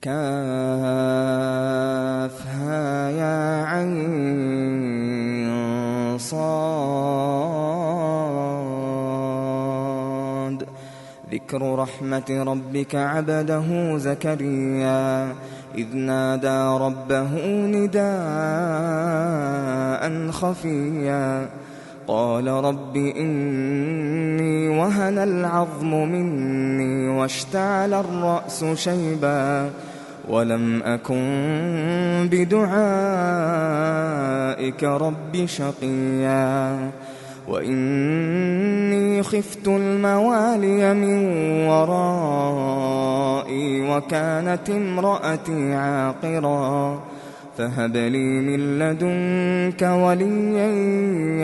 كافها يا عين صاد. ذكر رحمة ربك عبده زكريا إذ نادى ربه نداء خفيا قال رب إني وهن العظم مني واشتعل الرأس شيبا ولم أكن بدعائك رب شقيا وإني خفت الموالي من ورائي وكانت امرأتي عاقرا فهب لي من لدنك وليا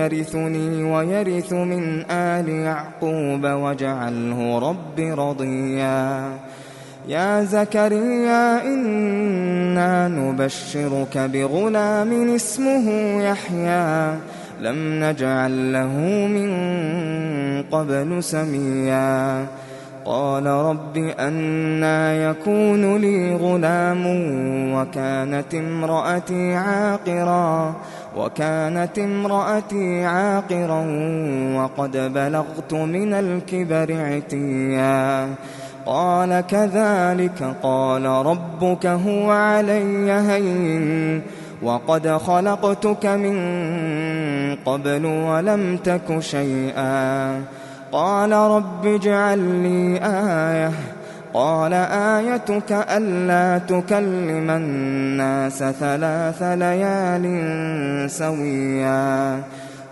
يرثني ويرث من آل يعقوب واجعله رب رضيا يا زكريا إنا نبشرك بغلام اسمه يحيى لم نجعل له من قبل سميا قال رب أنى يكون لي غلام وكانت امرأتي عاقرا وقد بلغت من الكبر عتيا قال كذلك قال ربك هو علي هين وقد خلقتك من قبل ولم تك شيئا قال رب اجعل لي آية قال آيتك ألا تكلم الناس 3 ليال سويا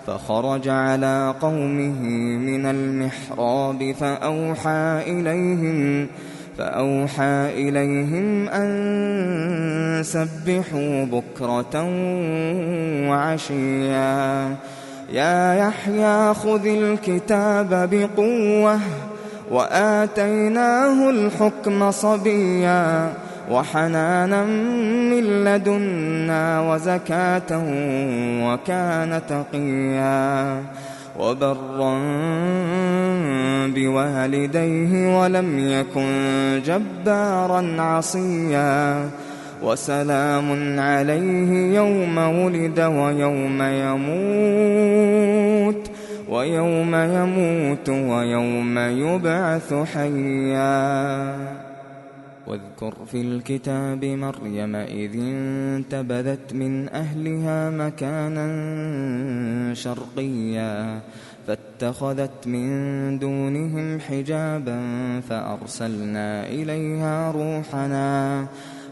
فخرج على قومه من المحراب فأوحى إليهم أن سبحوا بكرة وعشيا يا يحيى خذ الكتاب بقوة وآتيناه الحكم صبيا وحنانا من لدنا وزكاة وكان تقيا وبرا بوالديه ولم يكن جبارا عصيا وسلام عليه يوم ولد ويوم يموت ويوم يبعث حيا واذكر في الكتاب مريم إذ انتبذت من أهلها مكانا شرقيا فاتخذت من دونهم حجابا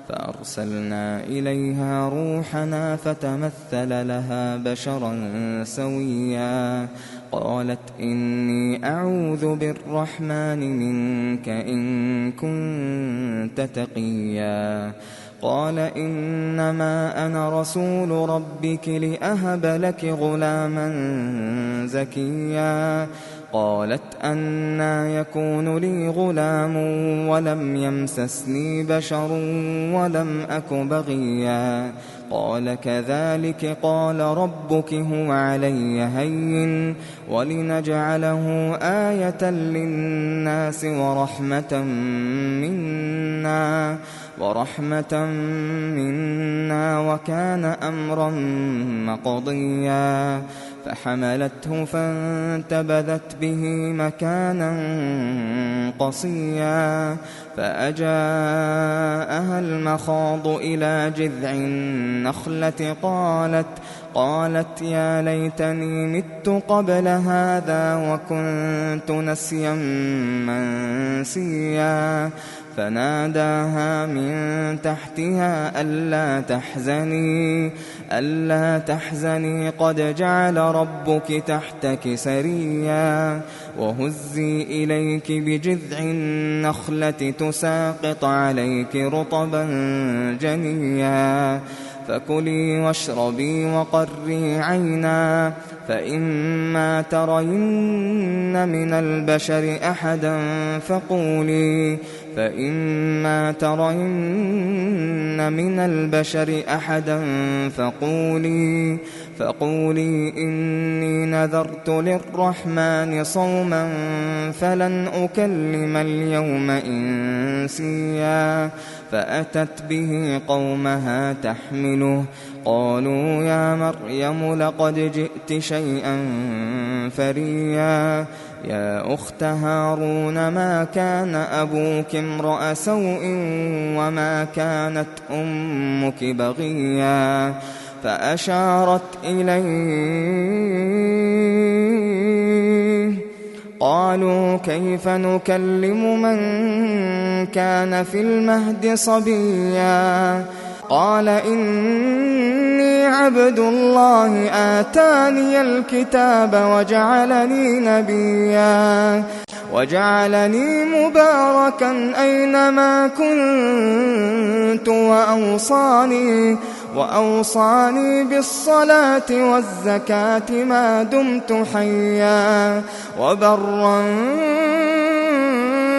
فأرسلنا إليها روحنا فتمثل لها بشرا سويا قالت إني أعوذ بالرحمن منك إن كنت تقيا قال إنما أنا رسول ربك لأهب لك غلاما زكيا قالت أنى يكون لي غلام ولم يمسسني بشر ولم أك بغيا قال كذلك قال ربك هو علي هين ولنجعله آية للناس ورحمة منا وكان أمرا مقضيا فحملته فانتبذت به مكانا قصيا فأجاءها المخاض إلى جذع النخلة قالت يا ليتني مت قبل هذا وكنت نسيا منسيا فناداها من تحتها ألا تحزني قد جعل ربك تحتك سريا وهزي إليك بجذع النخلة تساقط عليك رطبا جنيا فكلي واشربي وقري عينا فإما ترين من البشر أحدا فقولي إني نذرت للرحمن صوما فلن أكلم اليوم إنسيا فأتت به قومها تحمله قالوا يا مريم لقد جئت شيئا فريا يا أخت هارون ما كان أبوك امرأ سوء وما كانت أمك بغيا فأشارت إليه قالوا كيف نكلم من كان في المهد صبيا قال إني عبد الله آتاني الكتاب وجعلني نبيا وجعلني مباركا أينما كنت وأوصاني بالصلاة والزكاة ما دمت حيا وبرا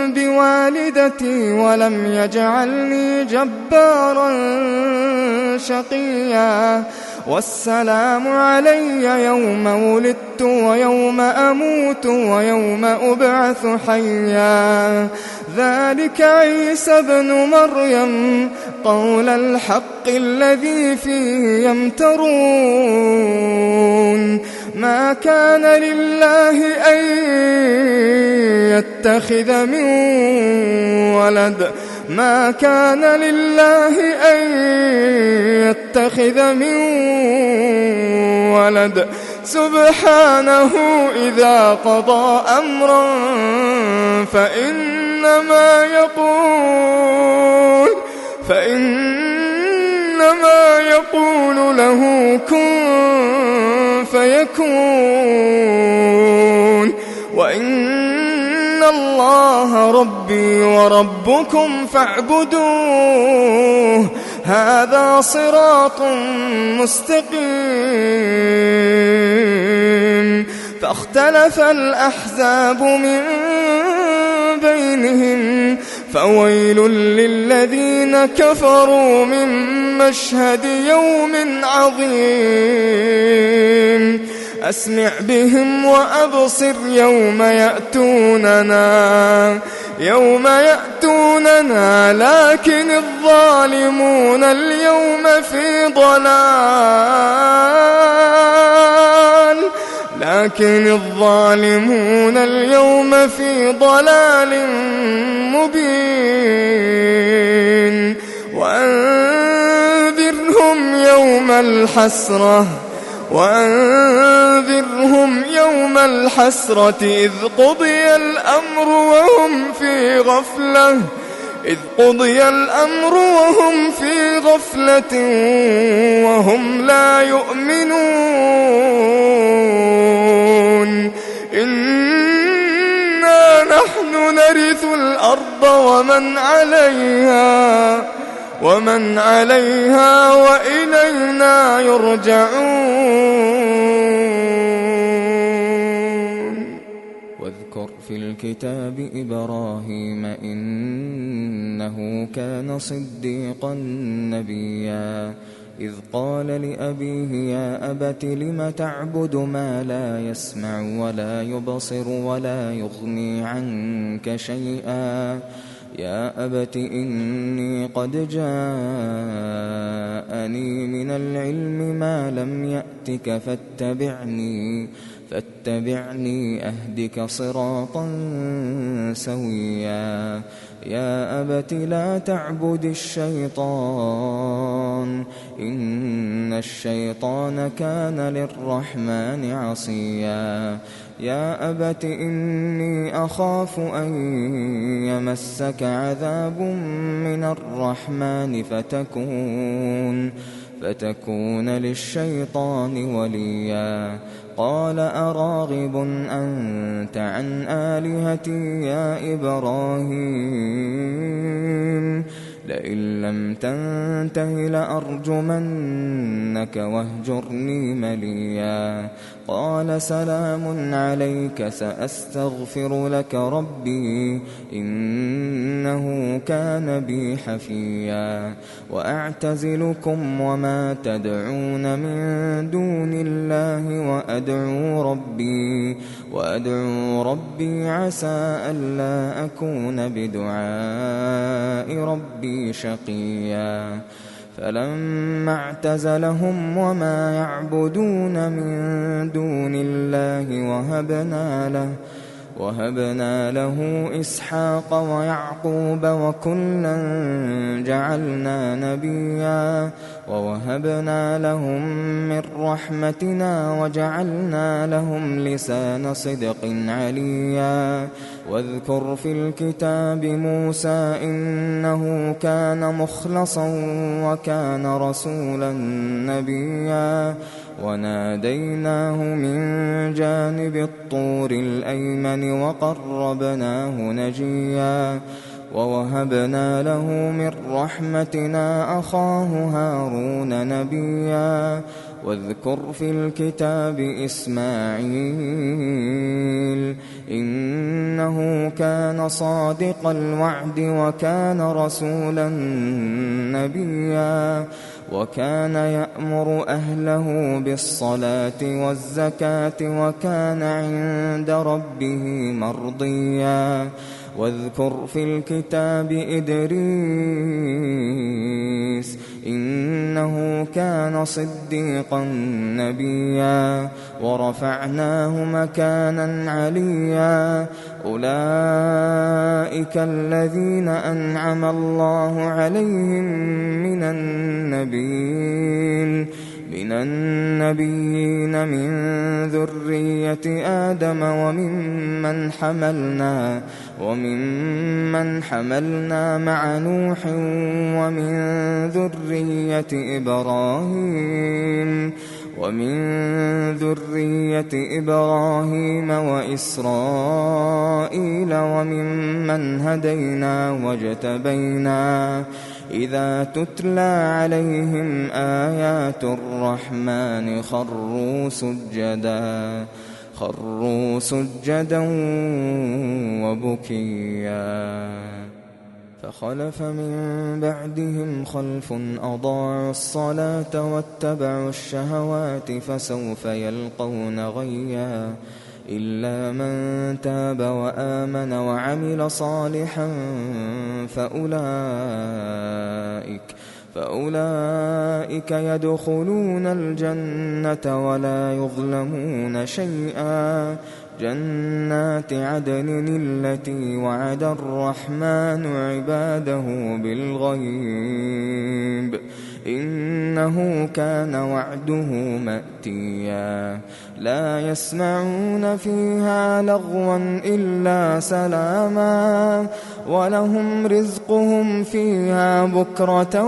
بوالدتي ولم يجعلني جبارا شقيا والسلام علي يوم ولدت ويوم أموت ويوم أبعث حيا ذلك عيسى ابن مريم قول الحق الذي فيه يمترون ما كان لله أن يتخذ من ولد ما كان لله أن يتخذ من ولد سبحانه إذا قضى أمرا فإنما يقول له كن فيكون وإن الله ربي وربكم فاعبدوه هذا صراط مستقيم فاختلف الأحزاب من بينهم فويل للذين كفروا من مشهد يوم عظيم أسمع بهم وأبصر يوم يأتوننا لكن الظالمون اليوم في ضلال مبين وأنذرهم يوم الحسرة إذ قضي الأمر وهم في غفلة وهم لا يؤمنون إنا نحن نرث الأرض ومن عليها وإلينا يرجعون واذكر في الكتاب إبراهيم إنه كان صديقا نبيا إذ قال لأبيه يا أبت لم تعبد ما لا يسمع ولا يبصر ولا يغني عنك شيئا يا أبت إني قد جاءني من العلم ما لم يأتك فاتبعني أهدك صراطا سويا يا أبت لا تعبد الشيطان إن الشيطان كان للرحمن عصيا يا أبت إني أخاف أن يمسك عذاب من الرحمن فتكون للشيطان وليا قال أراغب أنت عن آلهتي يا إبراهيم لئن لم تنته لأرجمنك واهجرني مليا قال سلام عليك سأستغفر لك ربي إنه كان بي حفيا وأعتزلكم وما تدعون من دون الله وأدعو وأدعو ربي عسى ألا أكون بدعاء ربي شقيا فلما اعتزلهم وما يعبدون من دون الله وهبنا له إسحاق ويعقوب وكلا جعلنا نبيا ووهبنا لهم من رحمتنا وجعلنا لهم لسان صدق عليا واذكر في الكتاب موسى إنه كان مخلصا وكان رسولا نبيا وناديناه من جانب الطور الأيمن وقربناه نجيا ووهبنا له من رحمتنا أخاه هارون نبيا واذكر في الكتاب إسماعيل إنه كان صادق الوعد وكان رسولا نبيا وكان يأمر أهله بالصلاة والزكاة وكان عند ربه مرضيا واذكر في الكتاب إدريس إنه كان صديقا نبيا ورفعناه مكانا عليا أولئك الذين أنعم الله عليهم من النبيين من ذرية آدم وممن حملنا مع نوح ومن ذرية إبراهيم وإسرائيل وممن هدينا واجتبينا إذا تتلى عليهم آيات الرحمن خروا سجدا وبكيا فخلف من بعدهم خلف أضاعوا الصلاة واتبعوا الشهوات فسوف يلقون غيا إلا من تاب وآمن وعمل صالحا فأولئك يدخلون الجنة ولا يظلمون شيئا جنات عدن التي وعد الرحمن عباده بالغيب إنه كان وعده مأتيا لا يسمعون فيها لغوا إلا سلاما ولهم رزقهم فيها بكرة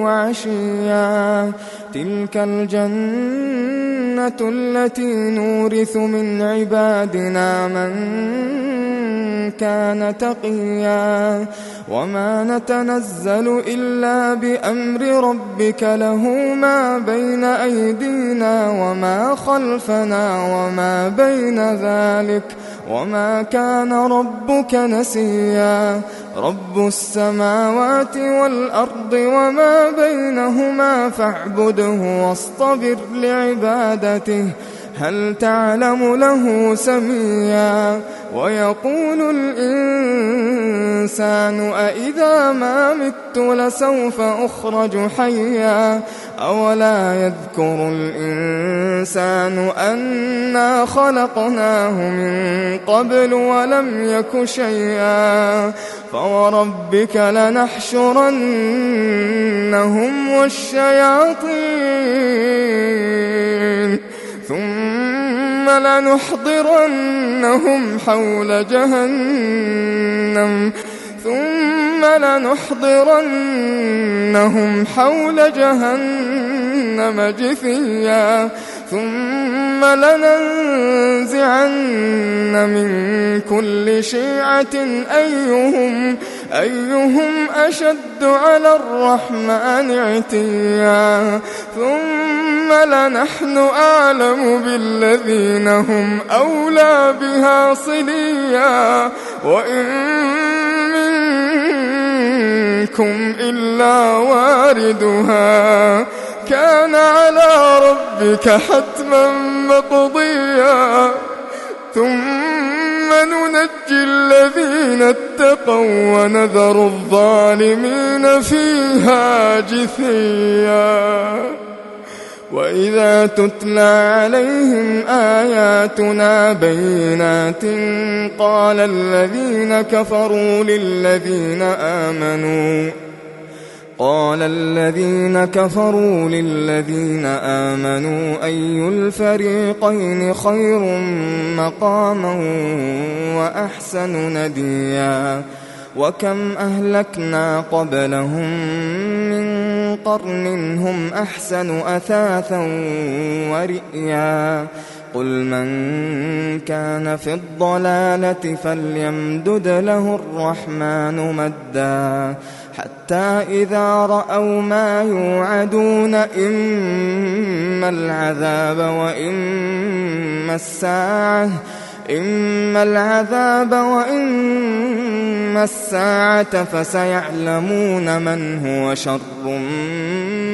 وعشيا تلك الجنة التي نورث من عبادنا من كان تقيا وما نتنزل إلا بأمر ربك له ما بين أيدينا وما خلفنا وما بين ذلك وما كان ربك نسيا رب السماوات والأرض وما بينهما فاعبده واصطبر لعبادته هل تعلم له سميا ويقول الإنسان أإذا ما مت لسوف أخرج حيا أولا يذكر الإنسان أنا خلقناه من قبل ولم يك شيئا فوربك لنحشرنهم والشياطين ثم لنحضرنهم حول جهنم جثيا ثم لننزعن من كل شيعة أيهم أشد على الرحمن عتيا ثم لنحن أعلم بالذين هم أولى بها صليا وإن منكم إلا واردها كان على ربك حتما مقضيا ثم ننجي الذين اتقوا ونذر الظالمين فيها جثيا وإذا تتلى عليهم آياتنا بينات قال الذين كفروا للذين آمنوا أي الفريقين خير مقاما وأحسن نديا وكم أهلكنا قبلهم من قرن هم أحسن أثاثا ورئيا قل من كان في الضلالة فليمدد له الرحمن مدا حتى إذا رأوا ما يوعدون إما العذاب وإما الساعة فسيعلمون من هو شر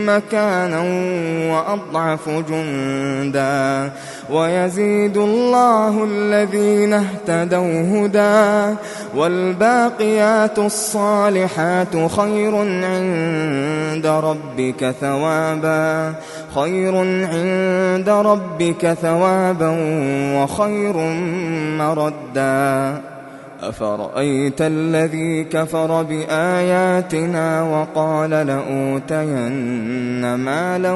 مكانا وأضعف جندا ويزيد الله الذين اهتدوا هدى والباقيات الصالحات خير عند ربك ثوابا وخير مردا أفرأيت الذي كفر بآياتنا وقال لأوتين مالا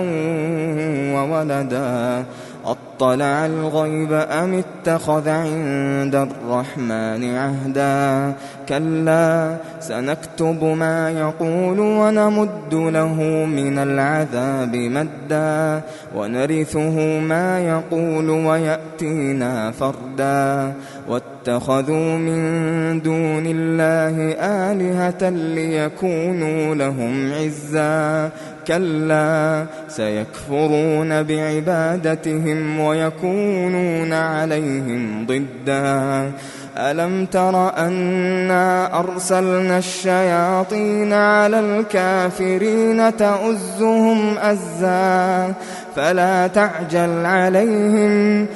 وولدا أطلع الغيب أم اتخذ عند الرحمن عهدا كلا سنكتب ما يقول ونمد له من العذاب مدا ونرثه ما يقول ويأتينا فردا واتخذوا من دون الله آلهة ليكونوا لهم عزا كلا سيكفرون بعبادتهم ويكونون عليهم ضدا ألم تر أنا أرسلنا الشياطين على الكافرين تؤزهم أزا فلا تعجل عليهم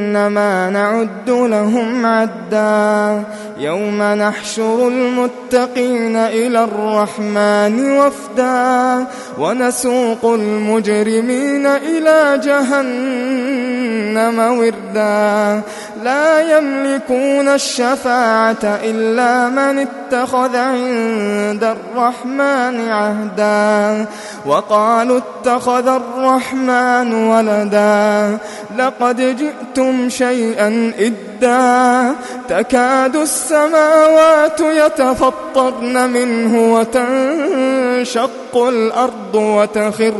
إنما نعد لهم عدا يوم نحشر المتقين إلى الرحمن وفدا ونسوق المجرمين إلى جهنم وردا لا يملكون الشفاعة إلا من اتخذ عند الرحمن عهدا وقالوا اتخذ الرحمن ولدا لقد جئتم شيئا إدا تكاد السماوات يتفطرن منه وتنشق الأرض وتخر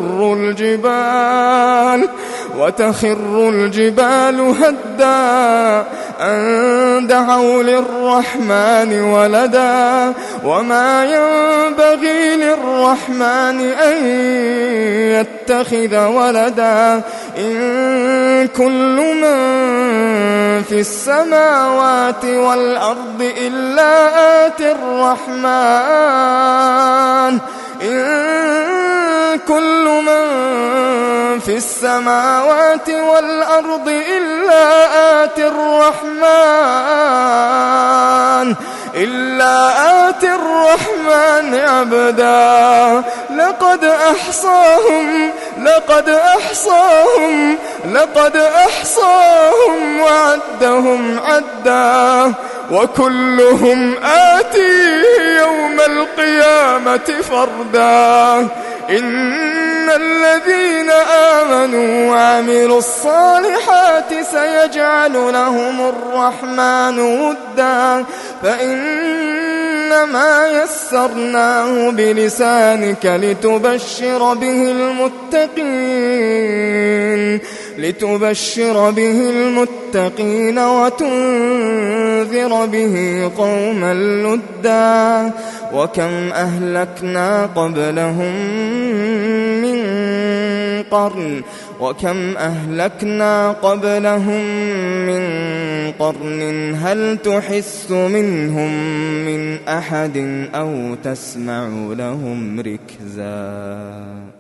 الجبال هدا أن دعوا للرحمن ولدا وما ينبغي للرحمن أن يتخذ ولدا إن كل من في السماوات والأرض إلا آتي الرحمن كل من في السماوات والأرض إلا آتي الرحمن عبدا لقد أحصاهم وعدهم عدا وكلهم آتيه يوم القيامة فردا إن الذين آمنوا وعملوا الصالحات سيجعل لهم الرحمن ودا فإنما يسرناه بلسانك لتبشر به المتقين وتنذر به قوما لدا وكم أهلكنا قبلهم من قرن هل تحس منهم من أحد أو تسمع لهم ركزا